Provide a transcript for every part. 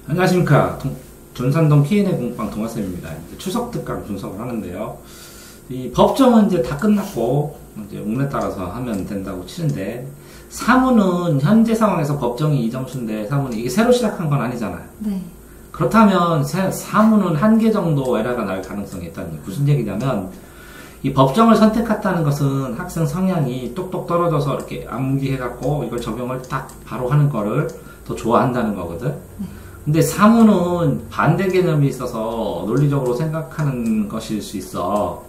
안녕하십니까. 전산동 P&A 공방 동아쌤입니다. 추석 특강 분석을 하는데요. 이 법정은 이제 다 끝났고, 이제 운에 따라서 하면 된다고 치는데, 사무는 현재 상황에서 법정이 2점수인데, 사무는 이게 새로 시작한 건 아니잖아요. 네. 그렇다면, 사무는 한 개 정도 에러가 날 가능성이 있다는 게 무슨 얘기냐면, 이 법정을 선택했다는 것은 학생 성향이 똑똑 떨어져서 이렇게 암기해갖고 이걸 적용을 딱 바로 하는 거를 더 좋아한다는 거거든. 네. 근데 사무는 반대 개념이 있어서 논리적으로 생각하는 것일 수 있어.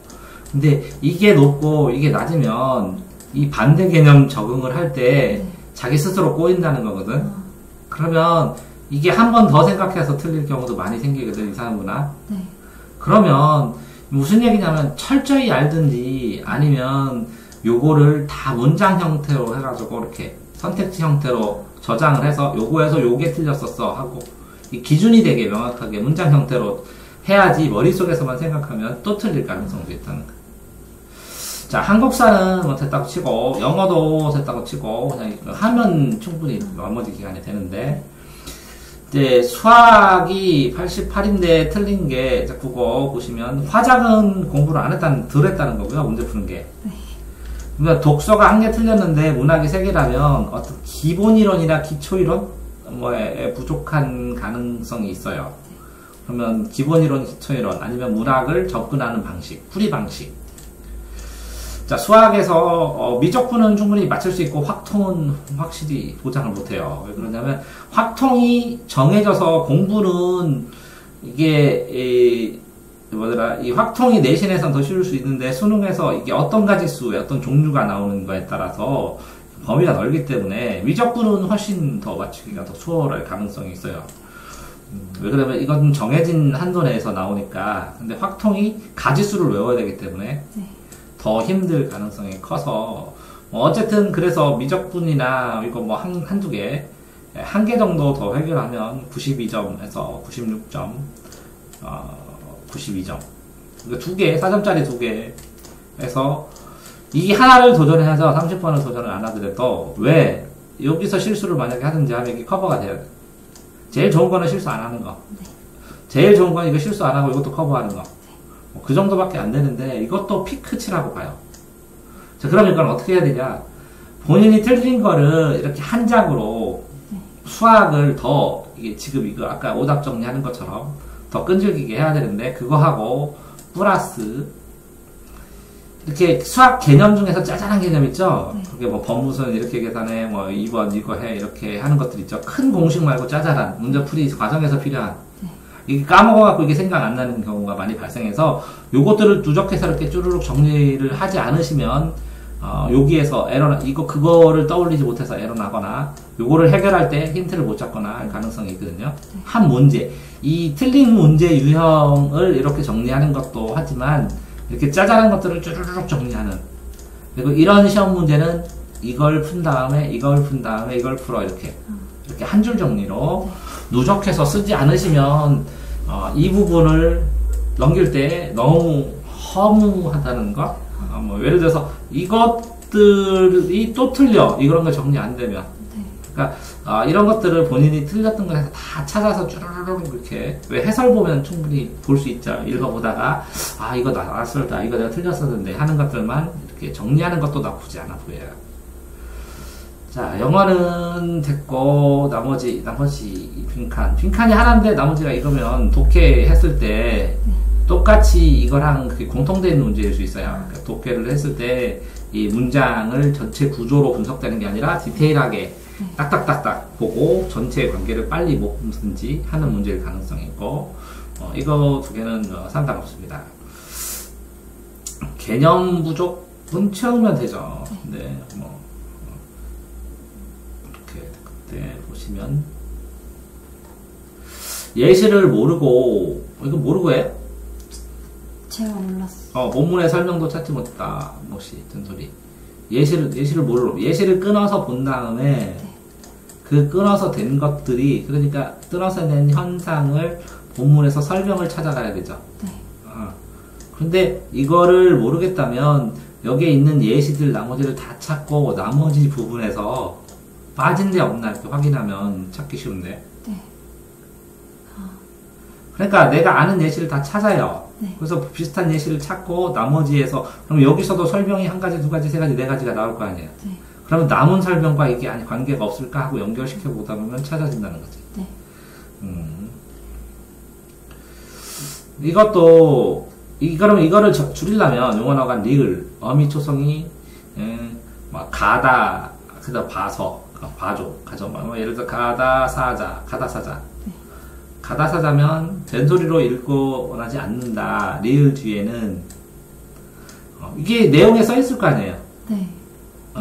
근데 이게 높고 이게 낮으면 이 반대 개념 적응을 할 때 네. 자기 스스로 꼬인다는 거거든. 그러면 이게 한 번 더 생각해서 틀릴 경우도 많이 생기거든, 이 사람구나. 네. 그러면 무슨 얘기냐면 철저히 알든지 아니면 요거를 다 문장 형태로 해가지고 이렇게 선택지 형태로 저장을 해서 요거에서 요게 틀렸었어 하고 이 기준이 되게 명확하게 문장 형태로 해야지 머릿속에서만 생각하면 또 틀릴 가능성도 있다는 거야. 자, 한국사는 뭐 됐다고 치고 영어도 됐다고 치고 그냥 하면 충분히 나머지 기간이 되는데 이제 수학이 88인데 틀린 게 이제 국어 보시면 화작은 공부를 안 했다는 덜 했다는 거고요. 문제 푸는 게. 네. 그러니까 독서가 한 개 틀렸는데 문학이 세 개라면 어떤 기본 이론이나 기초 이론 뭐에 부족한 가능성이 있어요. 그러면 기본 이론, 기초 이론 아니면 문학을 접근하는 방식, 풀이 방식. 자, 수학에서 미적분은 충분히 맞출 수 있고 확통은 확실히 보장을 못해요. 왜 그러냐면 확통이 정해져서 공부는 이게 이 확통이 내신에선 더 쉬울 수 있는데 수능에서 이게 어떤 가지수의 어떤 종류가 나오는 거에 따라서 범위가 넓기 때문에 미적분은 훨씬 더 맞추기가 더 수월할 가능성이 있어요. 왜 그러면 이건 정해진 한도 내에서 나오니까. 근데 확통이 가지수를 외워야 되기 때문에 네. 더 힘들 가능성이 커서 어쨌든 그래서 미적분이나 이거 뭐 한두 개, 한 개 정도 더 해결하면 92점에서 96점, 92점. 그러니까 두 개, 4점짜리 두 개에서 이 하나를 도전해서 30번을 도전을 안 하더라도 왜 여기서 실수를 만약에 하든지 하면 이게 커버가 돼야 돼. 제일 좋은 거는 실수 안 하는 거. 네. 제일 좋은 건 이거 실수 안 하고 이것도 커버하는 거. 그 정도밖에 안 되는데 이것도 피크치라고 봐요. 자, 그럼 이건 어떻게 해야 되냐? 본인이 틀린 거를 이렇게 한 장으로 수학을 더 이게 지금 이거 아까 오답 정리하는 것처럼 더 끈질기게 해야 되는데 그거하고 플러스 이렇게 수학 개념 중에서 짜잘한 개념 있죠? 네. 그게 뭐 법무선 이렇게 계산해, 뭐 2번 이거 해 이렇게 하는 것들 있죠? 큰 공식 말고 짜잘한 문제풀이 과정에서 필요한 이게 까먹어갖고 이게 생각 안 나는 경우가 많이 발생해서 요것들을 누적해서 이렇게 쭈루룩 정리를 하지 않으시면 여기에서 그거를 떠올리지 못해서 에러 나거나 요거를 해결할 때 힌트를 못 잡거나 할 가능성이 있거든요. 한 문제, 이 틀린 문제 유형을 이렇게 정리하는 것도 하지만 이렇게 짜잘한 것들을 쭈루룩 정리하는 그리고 이런 시험 문제는 이걸 푼 다음에 이걸 푼 다음에 이걸 풀어 이렇게 한 줄 정리로 누적해서 쓰지 않으시면 이 부분을 넘길 때 너무 허무하다는 거. 뭐 예를 들어서 이것들이 또 틀려 이런 거 정리 안 되면. 그러니까 이런 것들을 본인이 틀렸던 거에서 다 찾아서 쭈르르르 이렇게 왜 해설 보면 충분히 볼 수 있죠. 읽어보다가 이거 나왔었다 이거 내가 틀렸었는데 하는 것들만 이렇게 정리하는 것도 나쁘지 않아 보여요. 자, 영어는 됐고, 나머지, 빈칸이 하나인데, 나머지가 이거면, 독해 했을 때, 똑같이 이거랑 그게 공통되어 있는 문제일 수 있어요. 그러니까 독해를 했을 때, 이 문장을 전체 구조로 분석되는 게 아니라, 디테일하게, 딱딱딱딱 보고, 전체 관계를 빨리 못 묻든지 하는 문제일 가능성이 있고, 이거 두 개는 상관없습니다. 개념 부족은 채우면 되죠. 근데, 보시면 예시를 모르고 이거 모르고 해? 제가 몰랐어. 본문의 설명도 찾지 못했다. 뭐시 든 소리. 예시를 모르고 예시를 끊어서 본 다음에 그 끊어서 된 것들이 그러니까 끊어서 낸 현상을 본문에서 설명을 찾아가야 되죠. 네. 그런데 이거를 모르겠다면 여기에 있는 예시들 나머지를 다 찾고 나머지 부분에서 빠진 데 없나 이렇게 확인하면 찾기 쉬운데. 네. 그러니까 내가 아는 예시를 다 찾아요. 네. 그래서 비슷한 예시를 찾고 나머지에서 그럼 여기서도 설명이 한 가지, 두 가지, 세 가지, 네 가지가 나올 거 아니에요. 네. 그러면 남은 설명과 이게 아니 관계가 없을까 하고 연결시켜 보다 보면 찾아진다는 거지. 네. 그러면 이거를 줄이려면 용언어가 리을, 어미 초성이 뭐 가다, 그다음 봐서, 봐줘, 가져. 뭐 예를 들어 가다 사자, 가다 사자. 네. 가다 사자면 된소리로 읽고 원하지 않는다. 리을 뒤에는 이게 내용에 써 있을 거 아니에요. 네.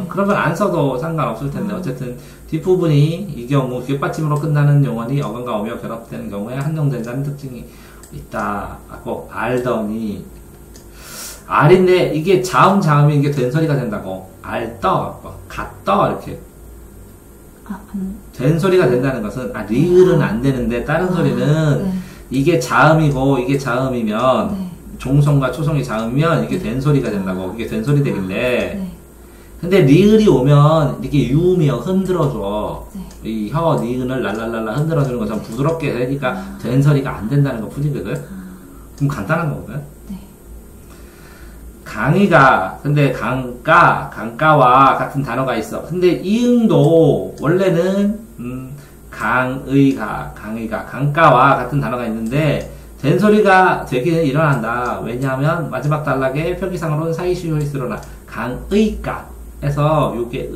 그러면 안 써도 상관없을 텐데 어쨌든 뒷부분이 이 경우 뒷받침으로 끝나는 용언이 어간과 어미와 결합되는 경우에 한정된다는 특징이 있다 하고 알더니 알인데 이게 자음이 이게 된소리가 된다고 알떠 갓떠 이렇게 된소리가 된다는 것은 리을은 안 되는데 다른 소리는 네. 이게 자음이고 이게 자음이면 네. 종성과 초성이 자음이면 이게 된소리가 된다고 이게 된소리 되길래 네. 근데 리을이 오면 이렇게 유음이요 흔들어줘. 네. 이 혀 니은을 랄랄랄라 흔들어주는 것처럼 부드럽게 되니까 된소리가 안 된다는 거 뿐이거든. 그럼 간단한 거거든. 네. 강의가 근데 강가와 같은 단어가 있어. 근데 이응도 원래는 강가와 같은 단어가 있는데 된소리가 되기는 일어난다. 왜냐하면 마지막 단락에 표기상으로는 사이시효이 쓰러나 강의가 해서 요게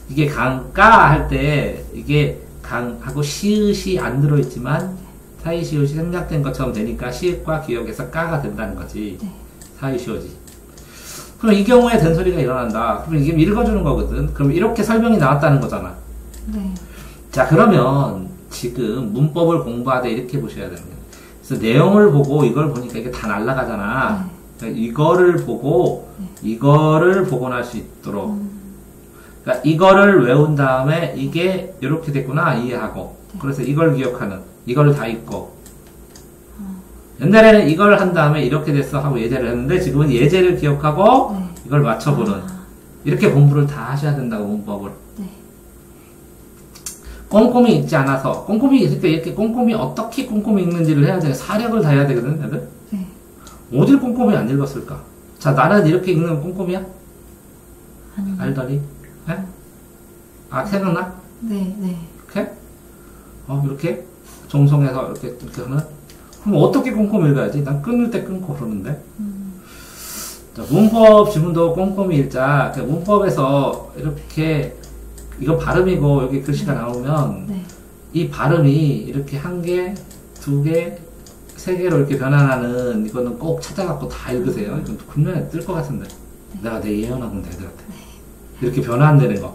이게 강가 할 때 이게 강하고 시읒이 안 들어있지만 사이시읒이 생략된 것처럼 되니까 시읒과 기역에서 까가 된다는 거지. 네. 사이시읒이. 그럼 이 경우에 된소리가 일어난다. 그럼 이게 읽어주는 거거든. 그럼 이렇게 설명이 나왔다는 거잖아. 네. 자 그러면 지금 문법을 공부하되 이렇게 보셔야 되는 거예요. 그래서 내용을 보고 이걸 보니까 이게 다 날아가잖아. 네. 그러니까 이거를 보고 이거를 복원할 수 있도록 그러니까 이거를 외운 다음에 이게 이렇게 됐구나 이해하고 그래서 이걸 기억하는 이걸 다 읽고 옛날에는 이걸 한 다음에 이렇게 됐어 하고 예제를 했는데 지금은 예제를 기억하고 네. 이걸 맞춰보는 이렇게 공부를 다 하셔야 된다고 문법을 네. 꼼꼼히 읽지 않아서 꼼꼼히 그러니까 이렇게 꼼꼼히 어떻게 꼼꼼히 읽는지를 해야 돼. 사력을 다 해야 되거든 애들. 네. 어딜 꼼꼼히 안 읽었을까? 자, 나는 이렇게 읽는 건 꼼꼼이야? 아니요. 알더리? 예? 생각나? 네. 네. 이렇게? 이렇게? 정성해서 이렇게 하는? 그럼 어떻게 꼼꼼히 읽어야지? 난 끊을 때 끊고 그러는데. 자, 문법 지문도 꼼꼼히 읽자. 그러니까 문법에서 이렇게, 이거 발음이고 여기 글씨가 나오면, 네. 이 발음이 이렇게 한 개, 두 개, 세 개로 이렇게 변환하는 이거는 꼭 찾아갖고 다 읽으세요. 이건 군면에 뜰 것 같은데. 내가 내 예언하고 애들한테. 이렇게 변환되는 거.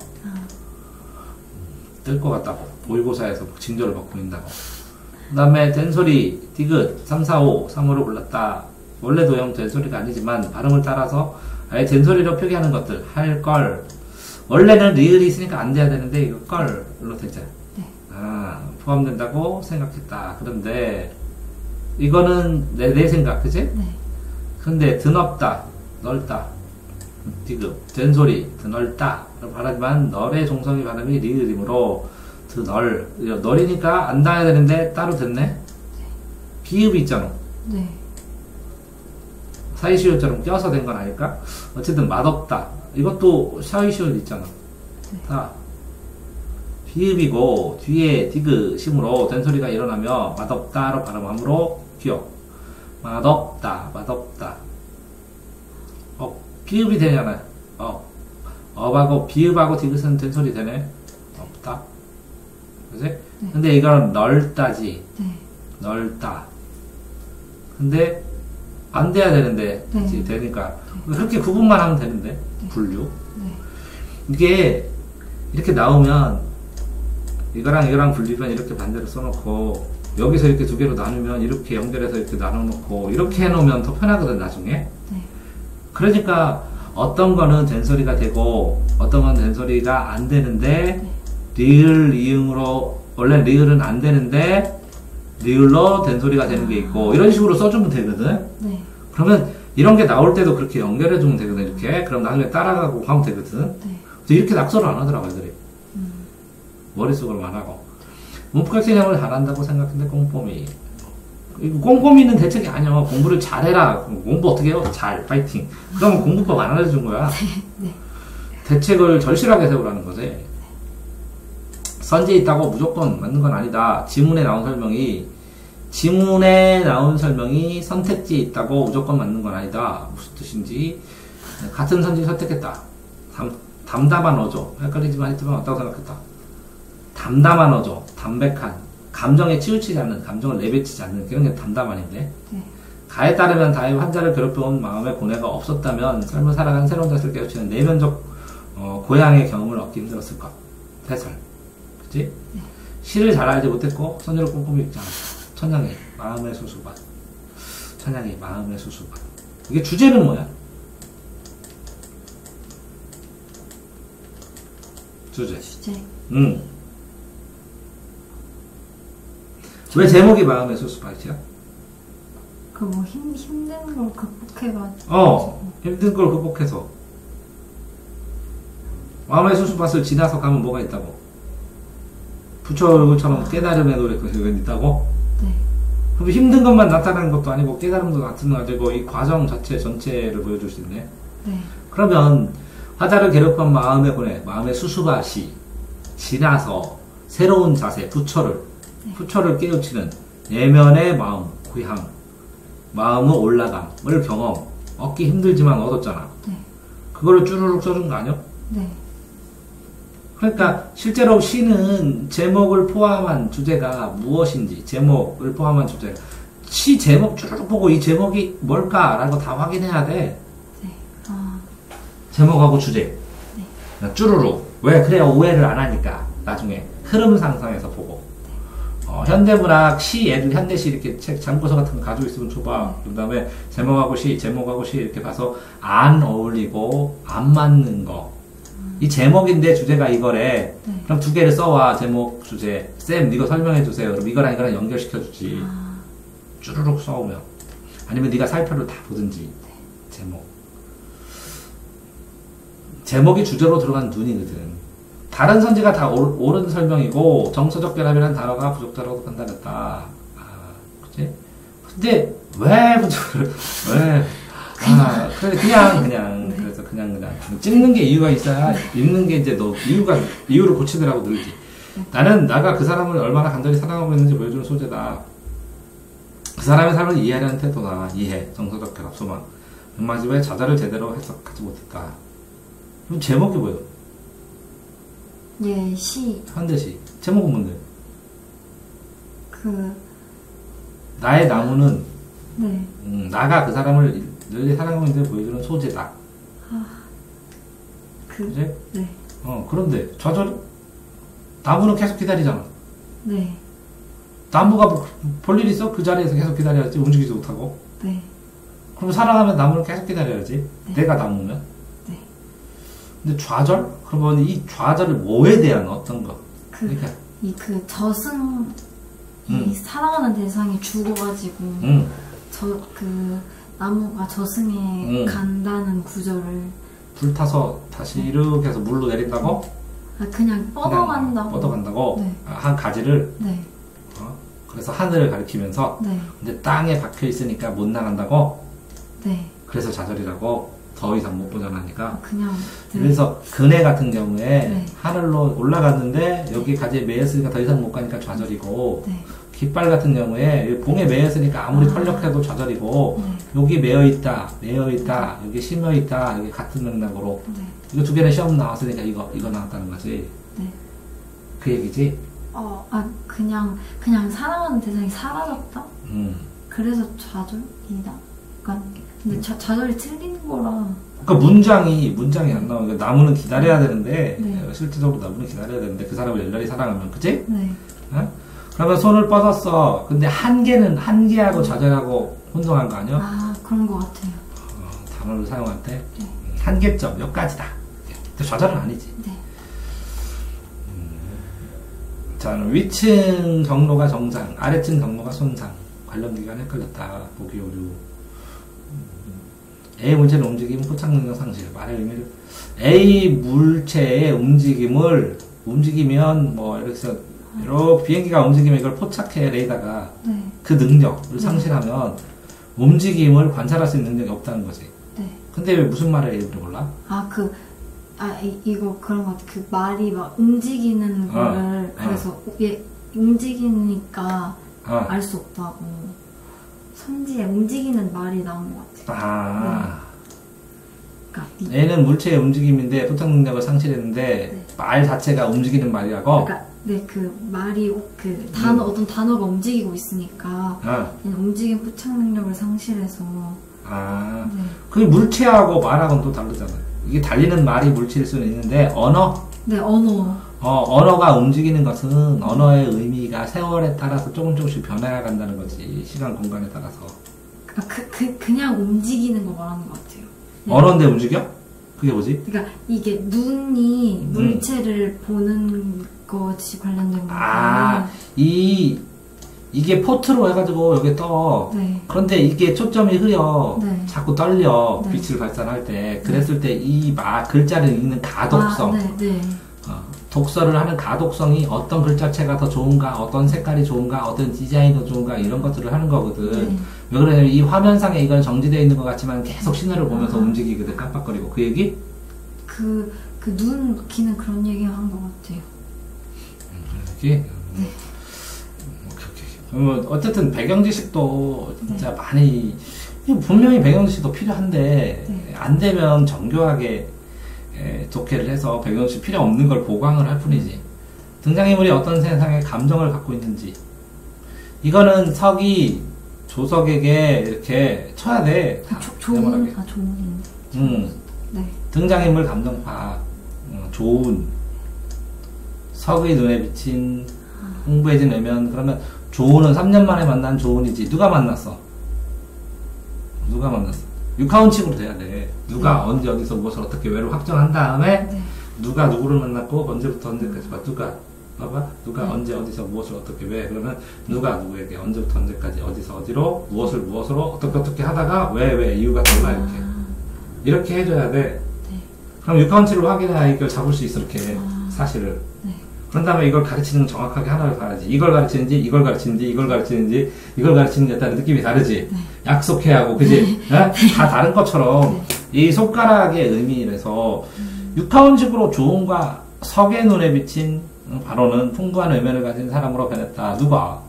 뜰 것 같다고. 모의고사에서 징조를 받고 있다고. 그 다음에 된소리, 디귿, 3, 4, 5, 3호를 골랐다. 원래 도형 된소리가 아니지만 발음을 따라서 아예 된소리로 표기하는 것들. 할 걸. 원래는 리을이 있으니까 안 돼야 되는데 이거 걸로 되죠. 네. 포함된다고 생각했다. 그런데 이거는 내 생각, 그치? 네. 근데 드넓다, 넓다, 디귿, 된소리, 드넓다 말하지만 널의 종성이 발음이 리을이므로 널이니까 안 닿아야 되는데 따로 됐네? 비읍이 있잖아. 네. 사이시옷처럼 껴서 된 건 아닐까? 어쨌든 맛없다. 이것도 사이시옷 있잖아. 다 비읍이고 뒤에 디귿이므로 된소리가 일어나며 맛없다로 발음하므로 기억. 맛없다. 비읍이 되잖아요. 업하고 비읍하고 디귿은 된소리 되네. 없다. 그치? 네. 근데 이거는 넓다지. 네. 넓다. 근데 안 돼야 되는데 네. 그치? 되니까 그렇게 구분만 하면 되는데 분류. 네. 이게 이렇게 나오면 이거랑 분류면 이렇게 반대로 써놓고 여기서 이렇게 두 개로 나누면 이렇게 연결해서 이렇게 나눠놓고 이렇게 해놓으면 더 편하거든 나중에. 네. 그러니까 어떤 거는 된소리가 되고 어떤 건 된소리가 안 되는데 리을 이응으로 원래 리을은 안 되는데 리을로 된소리가 되는 게 있고 이런 식으로 써주면 되거든. 네. 그러면 이런 게 나올 때도 그렇게 연결해주면 되거든 이렇게. 그럼 나중에 따라가고 하면 되거든. 네. 이렇게 낙서를 안 하더라고 애들이. 머릿속으로만 하고 문법학 개념을 잘한다고 생각했는데 꼼꼼히 이거 꼼꼼히는 대책이 아니야. 공부를 잘해라. 공부 어떻게 해요? 잘, 파이팅. 그러면 공부법 안 알려준 거야. 네. 대책을 절실하게 세우라는 거지. 선지에 있다고 무조건 맞는 건 아니다. 지문에 나온 설명이 선택지에 있다고 무조건 맞는 건 아니다. 무슨 뜻인지. 같은 선지 선택했다. 담담한 어조. 헷갈리지만 했지만 어떻다고 생각했다. 담담한 어조. 담백한. 감정에 치우치지 않는, 감정을 내뱉지 않는 그런 게 담담한인데. 네. 가에 따르면 다의 환자를 괴롭혀온 마음의 고뇌가 없었다면 삶을 살아간 새로운 자세를 깨우치는 내면적 고향의 경험을 얻기 힘들었을 것. 해설. 그치? 네. 시를 잘 알지 못했고 선율을 꼼꼼히 읽지 않았다. 천양의 마음의 수수밭. 천양의 마음의 수수밭. 이게 주제는 뭐야? 주제. 응. 왜 제목이 마음의 수수밭이야? 그 뭐 힘든 걸 극복해가지고. 힘든 걸 극복해서. 마음의 수수밭을 지나서 가면 뭐가 있다고? 부처 얼굴처럼 깨달음의 노래 그가 있다고? 네. 그럼 힘든 것만 나타나는 것도 아니고 깨달음도 나타나고 이 과정 자체 전체를 보여줄 수 있네. 네. 그러면 화자를 괴롭힌 마음의 고뇌, 마음의 수수밭이 지나서 새로운 자세, 부처를 깨우치는 내면의 마음, 고향, 마음의 올라감을 경험, 얻기 힘들지만 얻었잖아. 네. 그거를 쭈루룩 써준 거 아니야? 네. 그러니까 실제로 시는 제목을 포함한 주제가 무엇인지, 제목을 포함한 주제, 시 제목 쭈루룩 보고 이 제목이 뭘까라고 다 확인해야 돼. 네. 제목하고 주제. 네. 쭈루룩. 왜? 그래야 오해를 안 하니까. 나중에 흐름 상상해서 보고. 현대문학 시, 예를 현대시 이렇게 책 참고서 같은 거 가지고 있으면 줘봐. 그 다음에 제목하고 시 이렇게 봐서 안 어울리고 안 맞는 거. 이 제목인데 주제가 이거래. 네. 그럼 두 개를 써와. 제목, 주제. 쌤, 이거 설명해 주세요. 그럼 이거랑 연결시켜 주지. 쭈루룩 써오면. 아니면 네가 살펴를 다 보든지. 네. 제목. 제목이 주제로 들어간 눈이거든. 다른 선지가 다 옳은 설명이고 정서적 결합이라는 단어가 부족하다고 판단했다. 그치? 근데 왜 부족을 왜? 그래 그냥 그래서 그냥 찍는 게 이유가 있어야 읽는 게 이제 너 이유를 고치더라고 늘지. 나는 나가 그 사람을 얼마나 간절히 사랑하고 있는지 보여주는 소재다. 그 사람의 삶을 이해하려는 태도다. 이해, 정서적 결합, 소망. 마지막에 자자를 제대로 해석하지 못했다. 그럼 제목이 뭐예요? 예, 시. 현대시. 제목은 뭔데? 나의 나무는 네. 나가 그 사람을 늘 사랑하고 있는데 보여주는 소재다. 그지? 네. 그런데 좌절 나무는 계속 기다리잖아. 네. 나무가 볼 일 있어? 그 자리에서 계속 기다려야지. 움직이지 못하고. 네. 그럼 사랑하면 나무를 계속 기다려야지. 네. 내가 나무면. 네. 근데 좌절? 그러면 이 좌절을 뭐에 대한 어떤 거? 그러니까 저승 사랑하는 대상이 죽어가지고 나무가 저승에 간다는 구절을 불타서 다시 이렇게 해서 물로 내린다고? 그냥 뻗어간다고. 뻗어간다고? 네. 한 가지를? 네. 그래서 하늘을 가리키면서? 네. 근데 땅에 박혀 있으니까 못 나간다고? 네. 그래서 좌절이라고? 더 이상 못 보존하니까? 그냥. 네. 그래서 그네 같은 경우에 네. 하늘로 올라갔는데 여기 가지에 매였으니까 더 이상 못 가니까 좌절이고 네. 깃발 같은 경우에 봉에 매였으니까 아무리 털력해도 좌절이고 네. 여기 매여있다 여기 심어있다 여기 같은 맥락으로 네. 이거 두 개는 시험 나왔으니까 이거 나왔다는 거지. 네. 그 얘기지? 그냥 사랑하는 대상이 사라졌다? 그래서 좌절이다. 근데 좌절이 틀린 거라. 그러니까 문장이 안 나오니까 나무는 기다려야 되는데 네. 실질적으로 나무는 기다려야 되는데 그 사람을 열렬히 사랑하면 그치? 네. 그러면 손을 뻗었어. 근데 한계하고 좌절하고 혼동한 거 아니야? 그런 거 같아요. 단어를 사용할 때 네. 한계점 여기까지다. 근데 좌절은 아니지. 네. 자, 위층 경로가 정상, 아래층 경로가 손상. 관련 기간 헷갈렸다. 보기 오류. A 물체의 움직임, 포착 능력 상실. 말의 의미를 A 물체의 움직이면 뭐 이렇게 해서 이렇게 비행기가 움직이면 이걸 포착해 레이더가. 네. 그 능력을 상실하면 움직임을 관찰할 수 있는 능력이 없다는 거지. 네. 근데 왜 무슨 말을 얘기를 몰라? 이거 그런 것 같아. 그 말이 막 움직이는 거를 그래서 얘 움직이니까 알 수 없다고. 선지에 움직이는 말이 나온 것 같아요. 그러니까 얘는 물체의 움직임인데 포착 능력을 상실했는데 네. 말 자체가 움직이는 말이라고. 그러니까 그 말이 그 단어 어떤 단어가 움직이고 있으니까 얘는 움직임 포착 능력을 상실해서. 네. 그 물체하고 말하고는 또 다르잖아. 이게 달리는 말이 물체일 수는 있는데 언어. 네, 언어. 언어가 움직이는 것은 언어의 의미가 세월에 따라서 조금씩 변해야 간다는 거지. 시간, 공간에 따라서. 그냥 움직이는 거 말하는 것 같아요. 네. 언어인데 움직여? 그게 뭐지? 그러니까 이게 눈이 물체를 보는 것이 관련된 거예요. 이게 포트로 해가지고 여기 떠. 네. 그런데 이게 초점이 흐려. 네. 자꾸 떨려. 네. 빛을 발산할 때. 그랬을 때 이 글자를 읽는 가독성. 네. 독서를 하는 가독성이 어떤 글자체가 더 좋은가, 어떤 색깔이 좋은가, 어떤 디자인이 더 좋은가, 이런 것들을 하는 거거든. 네. 왜 그러냐면 이 화면상에 이건 정지되어 있는 것 같지만 계속 신호를 보면서 움직이거든. 깜빡거리고. 그 얘기? 그 눈 기는 그런 얘기 한 것 같아요. 그런 얘기? 네. 오케이. 어쨌든 배경 지식도 진짜 많이, 분명히 배경 지식도 필요한데, 안 되면 정교하게 독해를 해서 배경 지식 필요 없는 걸 보강을 할 뿐이지. 등장인물이 어떤 세상에 감정을 갖고 있는지, 이거는 석이 조석에게 이렇게 쳐야 돼. 좋은. 네. 등장인물 감정파, 좋은, 석의 눈에 비친 홍보해진 외면. 그러면 조은은 3년 만에 만난 조은이지. 누가 만났어? 육하원칙으로 돼야 돼. 누가 언제 어디서 무엇을 어떻게 왜로 확정한 다음에 누가 누구를 만났고 언제부터 언제까지 봐. 누가 언제 어디서 무엇을 어떻게 왜. 그러면 누가 누구에게 언제부터 언제까지 어디서 어디로 무엇을 무엇으로 어떻게 하다가 왜 이유가 달라 이렇게 해줘야 돼. 그럼 육하원칙으로 확인해야 이걸 잡을 수 있어. 이렇게 사실을. 그런 다음에 이걸 가르치는 건 정확하게 하나를 봐야지. 이걸 가르치는지, 이걸 가르치는지, 이걸 가르치는지, 이걸 가르치는지에 따라 느낌이 다르지. 약속해야 하고, 그지? 다 다른 것처럼 이 손가락의 의미에서 육하원칙으로 조은과 석의 눈에 비친 바로는 풍부한 외면을 가진 사람으로 변했다. 누가?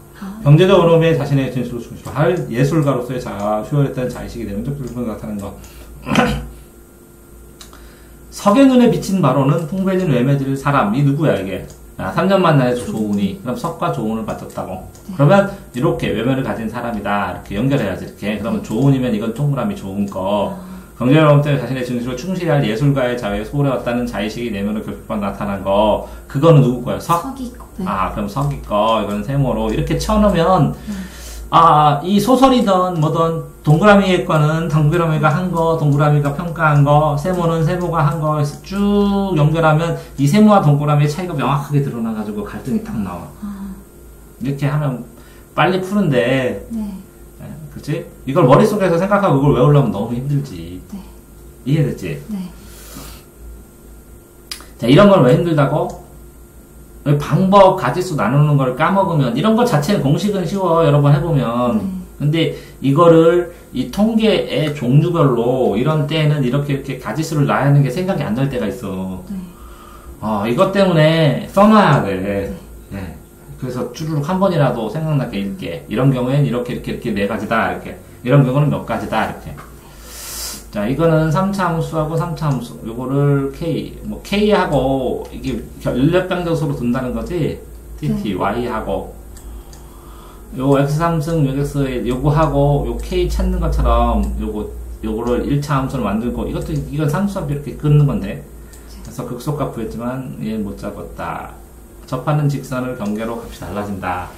경제적 어려움에 자신의 진실을 중심할 예술가로서의 자아가 수혈했던 자의식이 내면적 불분을 나타낸 것. 석의 눈에 비친 바로는 풍부해진 외면질 사람이 누구야 이게? 3년 만나서 조은이. 그럼 석과 조은을 바쳤다고. 그러면 이렇게 외면을 가진 사람이다. 이렇게 연결해야지. 이렇게. 그러면 조은이면 이건 동그라미 좋은 거. 경제적 어려움 때문에 자신의 진실을 충실히 할 예술가의 자유에 소홀해왔다는 자의식이 내면으로 결핍한 나타난 거. 그거는 누구 거예요? 석이 거. 그럼 석이 거. 이거는 세모로. 이렇게 쳐놓으면 이 소설이든 뭐든 동그라미의 거는 동그라미가 한 거, 동그라미가 평가한 거, 세모는 세모가 한 거 해서 쭉 연결하면 이 세모와 동그라미의 차이가 명확하게 드러나가지고 갈등이 딱 나와. 이렇게 하면 빨리 푸는데, 그치? 이걸 머릿속에서 생각하고 이걸 외우려면 너무 힘들지. 이해됐지? 자, 이런 걸 왜 힘들다고? 방법, 가지수 나누는 걸 까먹으면, 이런 것 자체는 공식은 쉬워, 여러 번 해보면. 근데 이거를, 이 통계의 종류별로, 이런 때에는 이렇게 가지수를 놔야 하는 게 생각이 안 날 때가 있어. 이것 때문에 써놔야 돼. 그래서 쭈루룩 한 번이라도 생각나게 읽게. 이런 경우엔 이렇게 네 가지다, 이렇게. 이런 경우는 몇 가지다, 이렇게. 자, 이거는 3차 함수하고 3차 함수. 요거를 K하고, 이게 인력변경수로 둔다는 거지? TT, Y하고. 요 X3승, 요X, 요거하고, 요 K 찾는 것처럼, 요거를 1차 함수로 만들고, 이건 상수합 이렇게 끊는 건데. 그래서 극소값 구했지만, 얘 못 잡았다. 접하는 직선을 경계로 값이 달라진다.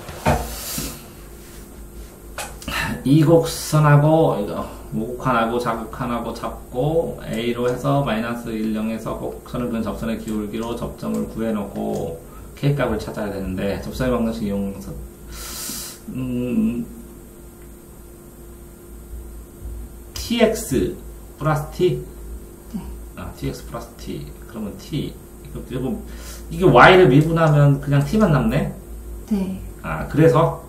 이 곡선하고, 우곡한하고 자극한하고 잡고 A로 해서 마이너스 1, 0에서 곡선을 그은 접선의 기울기로 접점을 구해놓고 K값을 찾아야 되는데 접선의 방정식 이용해서 TX 플러스 T? TX 플러스 T. 그러면 T. 이게 Y를 미분하면 그냥 T만 남네? 네. 아, 그래서?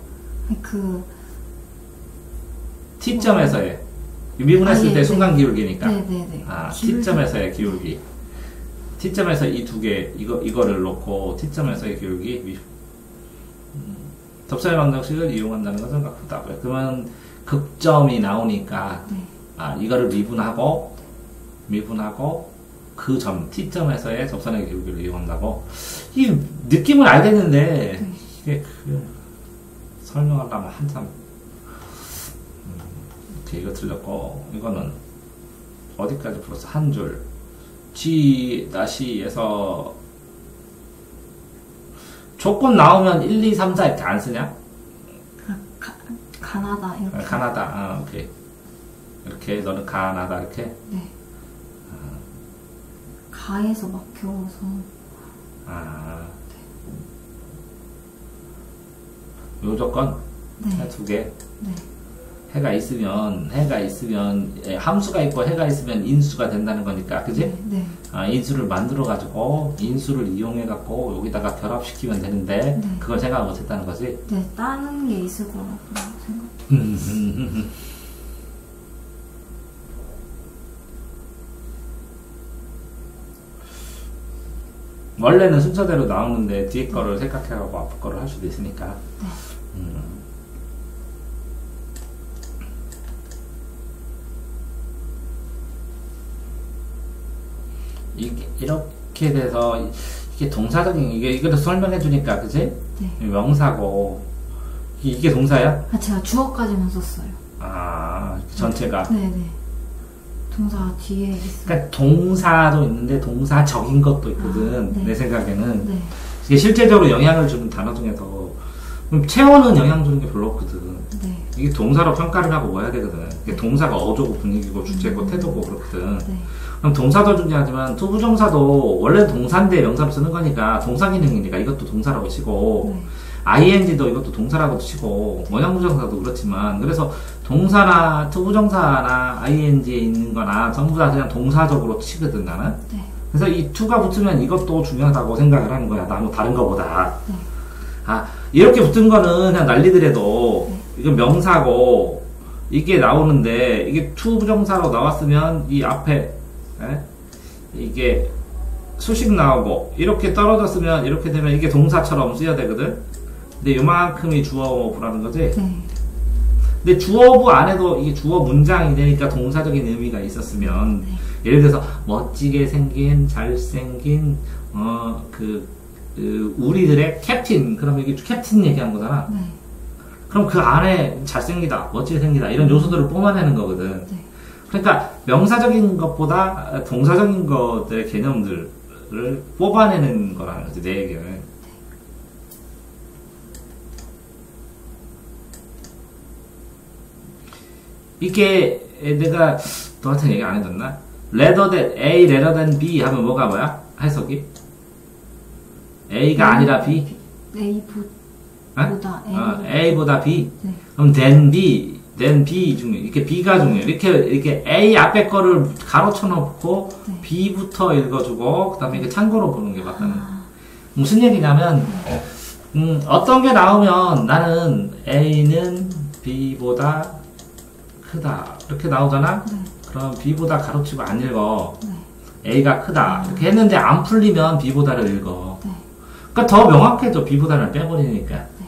그 T점에서의 미분했을 때 순간 기울기니까. 네네네. 아, T점에서의 기울기. T점에서 이 두 개, 이거를 놓고 T점에서의 기울기. 접선의 방정식을 이용한다는 것은 같다. 그러면 극점이 나오니까, 네. 아, 이거를 미분하고 그 점, T점에서의 접선의 기울기를 이용한다고. 이 느낌을 알겠는데, 네. 이게 설명하려면 한참. 오케이, 이거 틀렸고, 이거는 어디까지 풀었어? 한 줄. G-에서 조건 나오면 1, 2, 3, 4 이렇게 안 쓰냐? 가나다 이렇게. 가나다. 아, 오케이. 이렇게 너는 가나다 이렇게. 네. 가에서 막혀서. 아. 요 조건. 네. 두 개. 네. 해가 있으면 함수가 있고 해가 있으면 인수가 된다는 거니까, 그지? 네. 네. 아, 인수를 만들어 가지고 인수를 이용해 갖고 여기다가 결합시키면 되는데 네. 그걸 생각 못 했다는 거지. 네, 다른 게 있을 거라고 생각. 원래는 순서대로 나오는데 뒤에 거를 생각해가고 앞에 거를 할 수도 있으니까. 네. 이렇게 돼서 이게 동사적인 이거를 설명해 주니까, 그치? 네. 명사고 이게 동사야? 아, 제가 주어까지만 썼어요. 아, 전체가. 네네. 동사 뒤에 있어요. 그러니까 동사도 있는데 동사적인 것도 있거든. 네. 내 생각에는. 네. 이게 실제적으로 영향을 주는 단어 중에서 체어는 영향 주는 게 별로 없거든. 네. 이게 동사로 평가를 하고 와야 되거든. 이게 동사가 어조고 분위기고 주체고 태도고 그렇거든. 네. 그럼 동사도 중요하지만 투부정사도 원래 동사인데 명사로 쓰는 거니까 동사 기능이니까 이것도 동사라고 치고, 네. ing도 이것도 동사라고 치고, 원형부정사도 그렇지만, 그래서 동사나 투부정사나 ing에 있는 거나 전부 다 그냥 동사적으로 치거든, 나는. 네. 그래서 이 to가 붙으면 이것도 중요하다고 생각을 하는 거야, 나무 다른 거보다. 네. 아, 이렇게 붙은 거는 그냥 난리더라도, 네. 이건 명사고, 이게 나오는데, 이게 투부정사로 나왔으면 이 앞에, 이게 수식 나오고, 이렇게 떨어졌으면, 이렇게 되면 이게 동사처럼 쓰여야 되거든? 근데 요만큼이 주어부라는 거지? 네. 근데 주어부 안에도 이게 주어 문장이 되니까 동사적인 의미가 있었으면, 네. 예를 들어서, 멋지게 생긴, 잘생긴, 우리들의 캡틴, 그럼 이게 캡틴 얘기한 거잖아? 네. 그럼 그 안에 잘생기다, 멋지게 생기다, 이런 요소들을 뿜어내는 거거든. 네. 그러니까 명사적인 것보다 동사적인 것들의 개념들을 뽑아내는 거라는 거지, 내 얘기는. 이게 내가 너한테 얘기 안 해줬나? rather than A, rather than B 하면 뭐야? 해석이? A가 아니라 B? A보다 A보다 B? 네. 그럼 then B 중요해. 이렇게 B가 중요해. 이렇게 A 앞에 거를 가로쳐 놓고 네. B부터 읽어주고, 그 다음에 이게 참고로 보는 게 맞다는 거야. 무슨 얘기냐면, 어떤 게 나오면 나는 A는 B보다 크다. 이렇게 나오잖아? 네. 그럼 B보다 가로치고 안 읽어. 네. A가 크다. 이렇게 했는데 안 풀리면 B보다를 읽어. 네. 그러니까 더 명확해져. B보다를 빼버리니까. 네.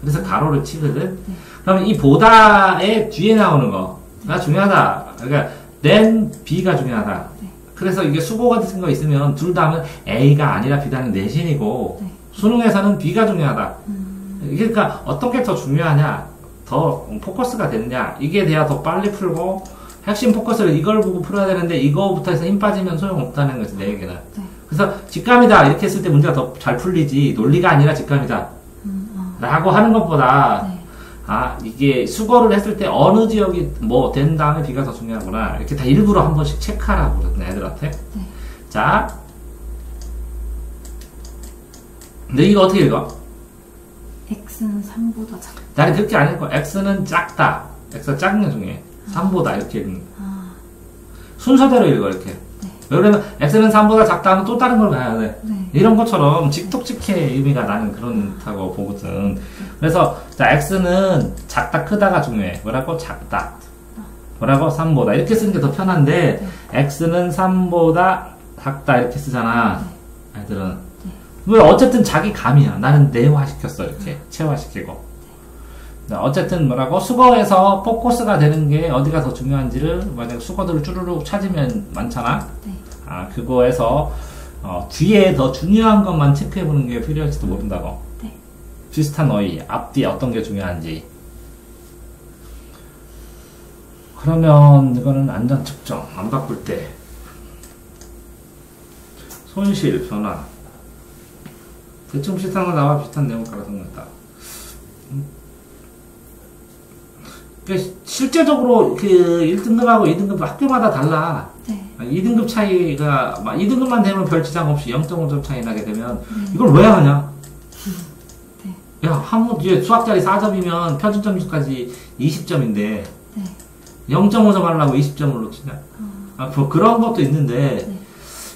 그래서 가로를 치거든. 네. 그럼 이 보다의 뒤에 나오는 거가 중요하다. 그러니까 then B가 중요하다. 네. 그래서 이게 수고 같은 거 있으면 둘 다 하면 A가 아니라 B다는 내신이고, 네. 수능에서는 B가 중요하다. 그러니까 어떤 게 더 중요하냐, 더 포커스가 됐냐, 이게 돼야 더 빨리 풀고, 핵심 포커스를 이걸 보고 풀어야 되는데 이거부터 해서 힘 빠지면 소용없다는 거지, 내 얘기는. 네. 그래서 직감이다 이렇게 했을 때 문제가 더 잘 풀리지, 논리가 아니라 직감이다 라고 하는 것보다, 네. 아, 이게 수거를 했을 때 어느 지역이 뭐 된 다음에 B가 더 중요하구나, 이렇게 다 일부러 한 번씩 체크하라고 그러네, 애들한테. 네. 자, 근데 이거 어떻게 읽어? X는 3보다 작다. 나는 그렇게 안 읽고, X는 작다, X가 작은 게 중요해. 3보다 이렇게 읽는. 아, 순서대로 읽어, 이렇게. 네. 그러면 x는 3보다 작다 하면 또 다른 걸 가야 돼. 네. 이런 것처럼 직독직해 의미가 나는 그렇다고 보거든. 그래서 자 x는 작다 크다가 중요해. 뭐라고? 작다. 뭐라고? 3보다. 이렇게 쓰는 게 더 편한데 x는 3보다 작다 이렇게 쓰잖아. 애들은. 왜 어쨌든 자기 감이야. 나는 내화시켰어. 이렇게 체화시키고. 어쨌든 뭐라고? 수거에서 포커스가 되는 게 어디가 더 중요한지를 만약 수거들을 쭈루룩 찾으면 많잖아. 아 그거에서 뒤에 더 중요한 것만 체크해보는 게 필요할지도 모른다고. 비슷한 어휘, 앞뒤에 어떤 게 중요한지. 그러면 이거는 안전 측정, 안 바꿀 때 손실, 변화 대충 비슷한 거 나와 비슷한 내용 깔아서 생각했다. 실제적으로 그 1등급하고 2등급 학교마다 달라. 2등급 차이가 막 2등급만 되면 별 지장 없이 0.5점 차이 나게 되면 이걸 왜 하냐? 야, 이제 수학자리 4점이면 표준 점수까지 20점인데 0.5점 하려고 20점을 놓치냐? 뭐 그런 것도 있는데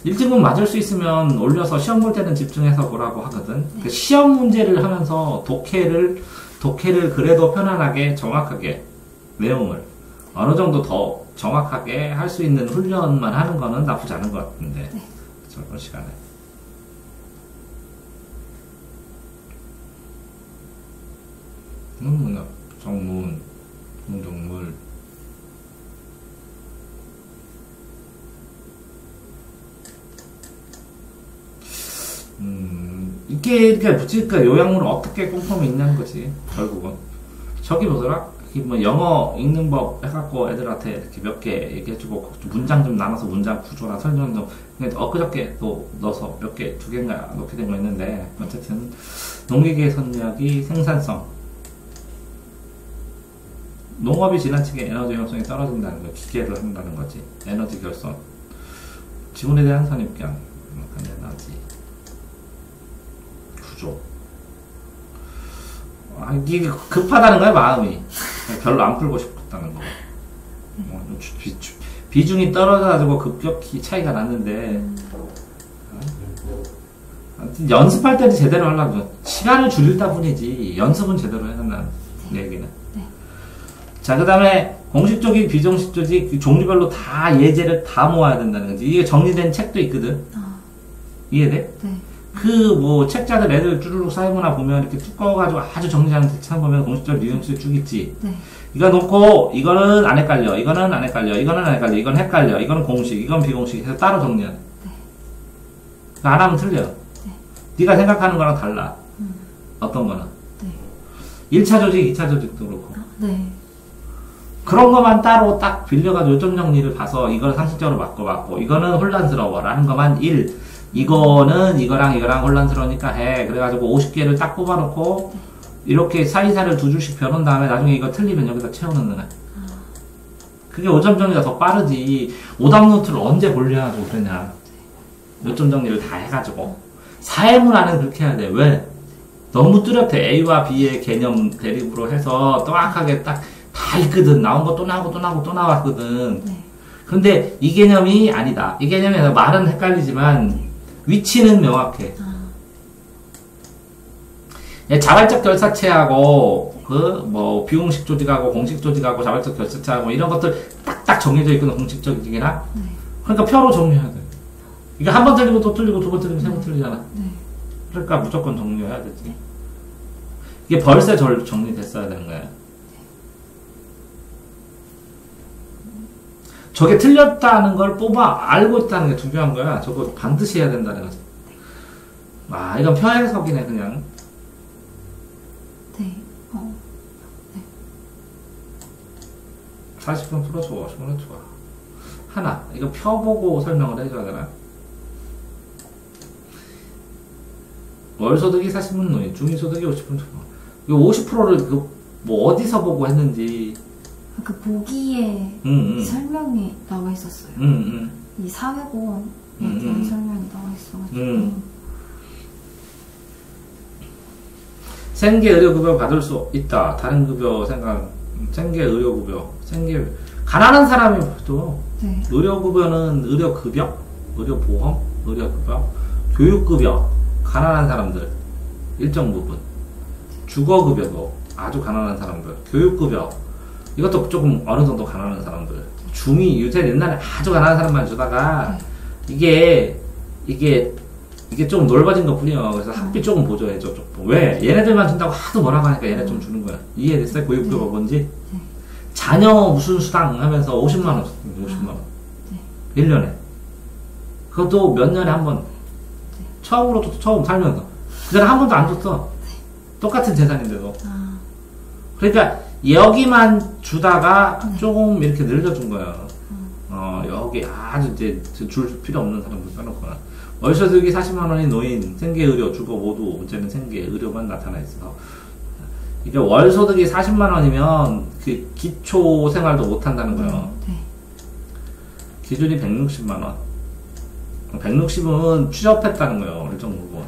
1등급 맞을 수 있으면 올려서 시험 볼 때는 집중해서 보라고 하거든. 그 시험 문제를 하면서 독해를 그래도 편안하게 정확하게 내용을 어느 정도 더 정확하게 할 수 있는 훈련만 하는 거는 나쁘지 않은 것 같은데 저번 시간에 문학, 정문, 동정물 이렇게 붙일까 요약문을 어떻게 꼼꼼히 읽냐는 거지 결국은. 저기 보더라 뭐 영어 읽는 법 해갖고 애들한테 이렇게 몇 개 얘기해주고 문장 좀 나눠서 문장 구조나 설명 좀 엊그저께 또 넣어서 몇 개, 2개인가 넣게 된 거 있는데 어쨌든 농기계 선역이 생산성 농업이 지나치게 에너지 효용성이 떨어진다는 거 기계를 한다는 거지. 에너지 결손 지구에 대한 선입견 에너지 구조 이게 급하다는 거야 마음이. 별로 안 풀고 싶었다는 거. 비중이 떨어져가지고 급격히 차이가 났는데 연습할 때는 제대로 하려고 시간을 줄이다 뿐이지 연습은 제대로 해야 한다는 얘기는. 자, 그 다음에 공식조직, 비공식조직 종류별로 다 예제를 다 모아야 된다는 거지. 이게 정리된 책도 있거든. 이해돼? 그 뭐 책자들 애들 쭈루룩 쌓이거나 보면 이렇게 두꺼워가지고 아주 정리하는 책 보면 공식적 유형수 쭉 있지. 이거 놓고 이거는 안 헷갈려, 이거는 안 헷갈려, 이거는 안 헷갈려, 이건 헷갈려, 이거는 공식, 이건 비공식 해서 따로 정리해. 안 하면 틀려. 네가 생각하는 거랑 달라. 어떤 거는. 1차 조직, 2차 조직도 그렇고. 그런 것만 따로 딱 빌려가지고 요점 정리를 봐서 이걸 상식적으로 바꿔봤고 이거는 혼란스러워 라는 것만 1. 이거는 이거랑 혼란스러우니까 해. 그래가지고 50개를 딱 뽑아놓고 이렇게 사이사를 2줄씩 벼놓은 다음에 나중에 이거 틀리면 여기다 채워넣는 거야. 그게 5점 정리가 더 빠르지. 오답 노트를 언제 보려고 그러냐. 요점 정리를 다 해가지고. 사회문화는 그렇게 해야 돼. 왜? 너무 뚜렷해. A와 B의 개념 대립으로 해서 정확하게 딱 다 있거든. 나온 거 또 나오고 또 나오고 또 나왔거든. 그런데 이 개념이 아니다. 이 개념이 말은 헷갈리지만 위치는 명확해. 자발적 결사체하고 뭐 비공식 조직하고 공식 조직하고 자발적 결사체하고 이런 것들 딱딱 정해져 있거든. 공식적 조직이나. 그러니까 표로 정리해야 돼. 이거 한 번 틀리고 또 틀리고 두 번 틀리고 세 번 틀리잖아. 그러니까 무조건 정리해야 되지. 이게 벌써 정리됐어야 되는 거야. 저게 틀렸다는 걸 뽑아 알고 있다는 게 중요한 거야. 저거 반드시 해야 된다는 거지. 아, 이건 표해석이네 그냥. 40분 풀어줘. 좋아. 하나, 이거 펴보고 설명을 해줘야 되나? 월소득이 40분 노인, 중위소득이 50분 초과. 이거 50%를 뭐 어디서 보고 했는지. 그 보기에 설명이 나와 있었어요. 이 사회보험에 대한 설명이 나와 있어가지고. 생계의료급여 받을 수 있다. 다른 급여 생각. 생계의료급여. 가난한 사람이 또 의료급여는 의료급여? 의료보험, 의료급여, 교육급여, 가난한 사람들 일정 부분, 주거급여도 아주 가난한 사람들, 교육급여 이것도 조금 어느 정도 가난한 사람들, 중위, 요새 옛날에 아주 가난한 사람만 주다가 이게 좀 넓어진 것 뿐이에요. 그래서 학비 조금 보조해줘. 조금. 왜? 얘네들만 준다고 하도 뭐라고 하니까 얘네 좀 주는 거야. 이해됐어요? 교육비가 뭔지? 자녀 무슨 수당 하면서 50만원, 50만원. 1년에. 그것도 몇 년에 한 번. 처음 살면서. 그 전에 한 번도 안 줬어. 똑같은 재산인데도. 그러니까 여기만 주다가 조금 이렇게 늘려준 거예요. 여기 아주 이제 줄 필요 없는 사람들 써놓거나. 월소득이 40만원이 노인, 생계의료, 주거 모두 문제는 생계의료만 나타나 있어. 이게 월소득이 40만원이면 그 기초생활도 못한다는 거예요. 기준이 160만원. 160은 취업했다는 거예요. 일정 부분.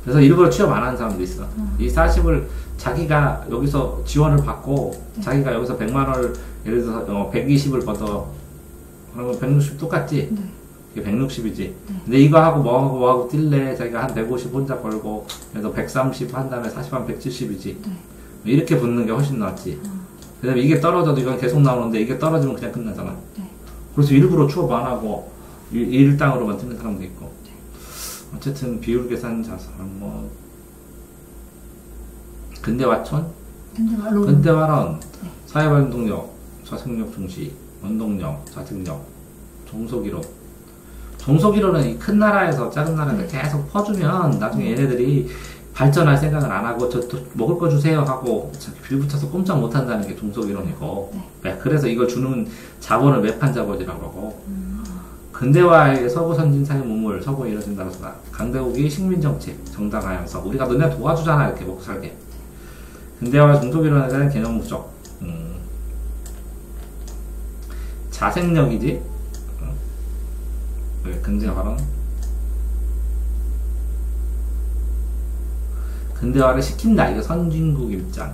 그래서 일부러 취업 안 하는 사람도 있어. 이 40을 자기가 여기서 지원을 받고 자기가 여기서 100만원을 예를 들어서 120을 받아. 그러면 160 똑같지? 이게 160이지. 근데 이거 하고 뭐 하고 뛸래? 자기가 한 150 혼자 벌고, 그래서 130 한 다음에 40 한 170이지. 이렇게 붙는 게 훨씬 낫지. 왜냐면 이게 떨어져도 이건 계속 나오는데 이게 떨어지면 그냥 끝나잖아. 그래서 일부러 취업 안 하고 일당으로만 뛰는 사람도 있고. 어쨌든 비율 계산 자산 뭐 근대화촌, 근대화론, 사회활동력, 자생력 중시, 원동력, 자생력, 종속이론. 종속이론은 이 큰 나라에서 작은 나라에서 계속 퍼주면 나중에 얘네들이 발전할 생각을 안 하고 저 또 먹을 거 주세요 하고 빌붙여서 꼼짝 못 한다는 게 종속이론이고. 그래서 이걸 주는 자본을 매판 자본이라고 하고. 근대화의 서구 선진 사회 문물, 서구에 이뤄진다고 해서 강대국이 식민정책, 정당화양서. 우리가 너네 도와주잖아, 이렇게 먹고 살게. 근대화 종속이론에 대한 개념 부족. 자생력이지. 근대화론. 근대화를 시킨다. 이거 선진국 입장.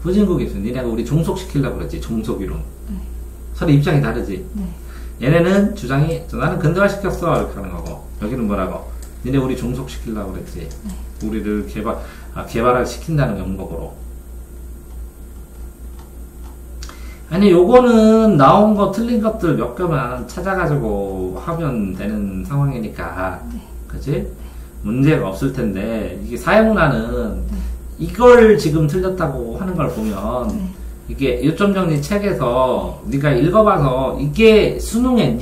후진국 입장. 니네가 우리 종속시키려고 그랬지. 종속이론. 서로 입장이 다르지. 얘네는 주장이 나는 근대화 시켰어 이렇게 하는 거고, 여기는 뭐라고? 니네 우리 종속시키려고 그랬지. 우리를 개발을 시킨다는 명목으로. 아니 요거는 나온 거 틀린 것들 몇 개만 찾아가지고 하면 되는 상황이니까 그치? 문제가 없을 텐데, 이게 사회문화는 이걸 지금 틀렸다고 하는 걸 보면 이게 요점정리 책에서 네가 읽어봐서 이게 수능에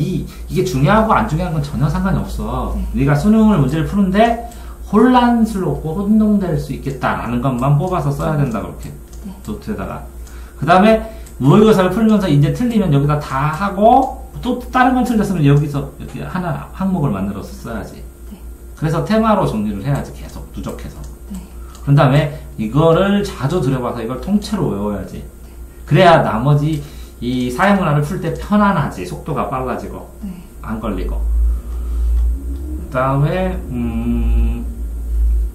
이게 중요하고 안 중요한 건 전혀 상관이 없어. 네가 수능을 문제를 푸는데 혼란스럽고 혼동될 수 있겠다라는 것만 뽑아서 써야 된다 그렇게 노트에다가. 그 다음에 모의고사를 풀면서 이제 틀리면 여기다 다 하고 또 다른 건 틀렸으면 여기서 이렇게 하나 항목을 만들어서 써야지. 그래서 테마로 정리를 해야지. 계속 누적해서. 그런 다음에 이거를 자주 들여봐서 이걸 통째로 외워야지. 그래야 나머지 이 사회문화를 풀 때 편안하지. 속도가 빨라지고 안 걸리고. 그 다음에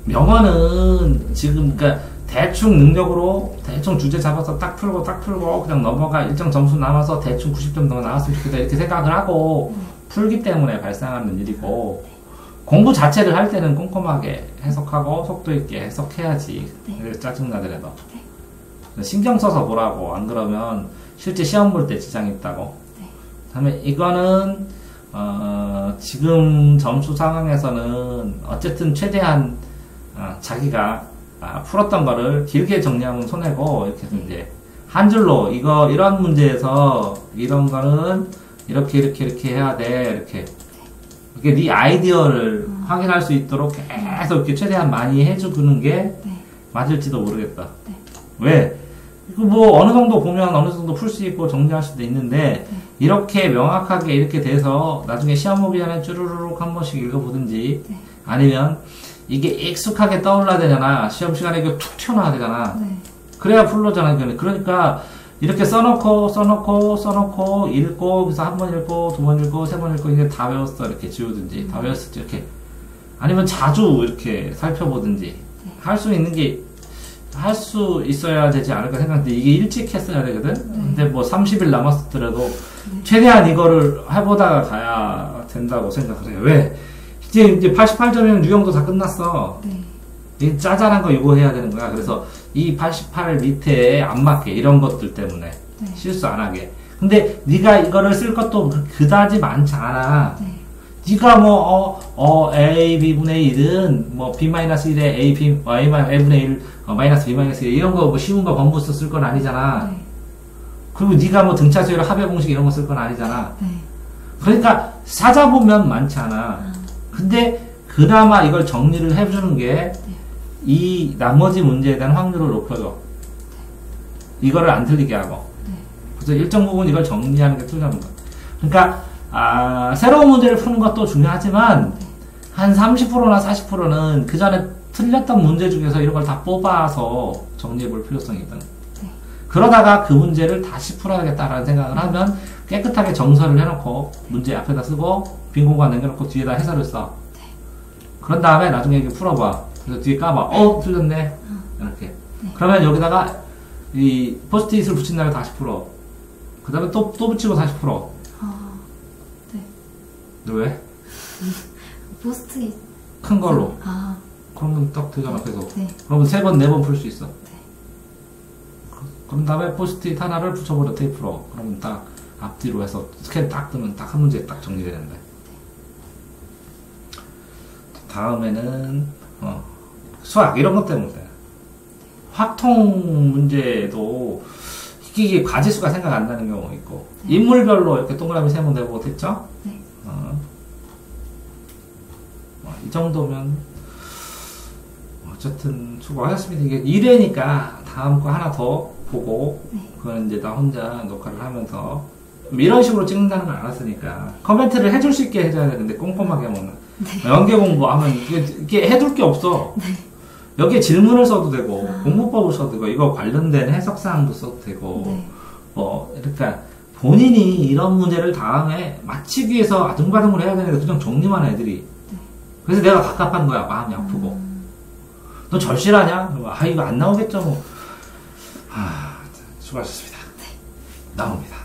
명언은 지금 그러니까 대충 능력으로 대충 주제 잡아서 딱 풀고 그냥 넘어가. 일정 점수 남아서 대충 90점 정도 나왔으면 좋겠다 이렇게 생각을 하고 풀기 때문에 발생하는 일이고, 공부 자체를 할 때는 꼼꼼하게 해석하고 속도 있게 해석해야지. 짜증나더라도 신경 써서 보라고. 안 그러면 실제 시험 볼 때 지장이 있다고. 다음에 이거는 지금 점수 상황에서는 어쨌든 최대한 자기가 풀었던 거를 길게 정리하면 손해고, 이렇게 해서 이제 한 줄로 이런 문제에서 이런 거는 이렇게 해야 돼. 이렇게 네 아이디어를 확인할 수 있도록 계속 이렇게 최대한 많이 해주는 게 맞을지도 모르겠다. 왜? 이거 뭐 어느 정도 보면 어느 정도 풀 수 있고 정리할 수도 있는데, 이렇게 명확하게 이렇게 돼서 나중에 시험 오기 전에 쭈루루룩 한 번씩 읽어보든지, 아니면 이게 익숙하게 떠올라야 되잖아. 시험 시간에 이거 툭 튀어나와야 되잖아. 그래야 풀로잖아. 그러니까 이렇게 써놓고 읽고, 그래서 한 번 읽고, 두 번 읽고, 세 번 읽고, 이제 다 외웠어. 이렇게 지우든지, 다 외웠을지 이렇게. 아니면 자주 이렇게 살펴보든지 할 수 있는 게 할 수 있어야 되지 않을까 생각하는데 이게 일찍 했어야 되거든? 근데 뭐 30일 남았더라도 최대한 이거를 해보다가 가야 된다고 생각을 해요. 왜? 이제 88점이면 유형도 다 끝났어. 이 짜잘한 거 이거 해야 되는 거야. 그래서 이 88 밑에 안 맞게 이런 것들 때문에 실수 안 하게. 근데 네가 이거를 쓸 것도 그다지 많지 않아. 네가 뭐 A B분의 1은 뭐 B-1에 A B A분의 1 마이너스 B-1 이런 거 뭐 쉬운 거 번부수 쓸 건 아니잖아. 그리고 네가 뭐 등차수열 합의 공식 이런 거 쓸 건 아니잖아. 그러니까 찾아보면 많지 않아. 근데 그나마 이걸 정리를 해주는 게 이 나머지 문제에 대한 확률을 높여줘. 이거를 안 틀리게 하고. 그래서 일정 부분 이걸 정리하는 게 틀리는 거야. 그러니까 새로운 문제를 푸는 것도 중요하지만 한 30%나 40%는 그 전에 틀렸던 문제 중에서 이런 걸 다 뽑아서 정리해 볼 필요성이 있다. 그러다가 그 문제를 다시 풀어야겠다라는 생각을 하면 깨끗하게 정설을 해놓고 문제 앞에다 쓰고 빈 공간 남겨놓고 뒤에다 해설을 써. 그런 다음에 나중에 이렇게 풀어봐. 그래서 뒤에 까봐. 틀렸네. 이렇게. 그러면 여기다가 이 포스트잇을 붙인 다음에 다시 풀어. 그 다음에 또 붙이고 다시 풀어. 왜? 포스트잇. 큰 걸로. 그러면 딱 되잖아, 계속. 그러면 3번, 4번 풀 수 있어. 그런 다음에 포스트잇 하나를 붙여버려, 테이프로. 그러면 딱 앞뒤로 해서 스캔 딱 뜨면 딱 한 문제 딱 정리되는데. 다음에는, 수학, 이런 것 때문에. 확통 문제도 이게 과지수가 생각 안 나는 경우가 있고, 인물별로 이렇게 동그라미 세모 내보고 됐죠? 이 정도면, 어쨌든 수고하셨습니다. 이게 1회니까 다음 거 하나 더 보고, 그건 이제 나 혼자 녹화를 하면서, 이런 식으로 찍는다는 걸 알았으니까, 코멘트를 해줄 수 있게 해줘야 되는데, 꼼꼼하게 하면. 연계 공부하면 이게 해둘 게 없어. 여기에 질문을 써도 되고, 공부법을 써도 되고, 이거 관련된 해석사항도 써도 되고, 그러니까 본인이 이런 문제를 다음에 맞히기 위해서 아둥바둥을 해야 되는데 그냥 정리만 해, 애들이. 그래서 내가 갑갑한 거야. 마음이 아프고. 너 절실하냐? 이거 안 나오겠죠, 뭐. 수고하셨습니다. 나옵니다.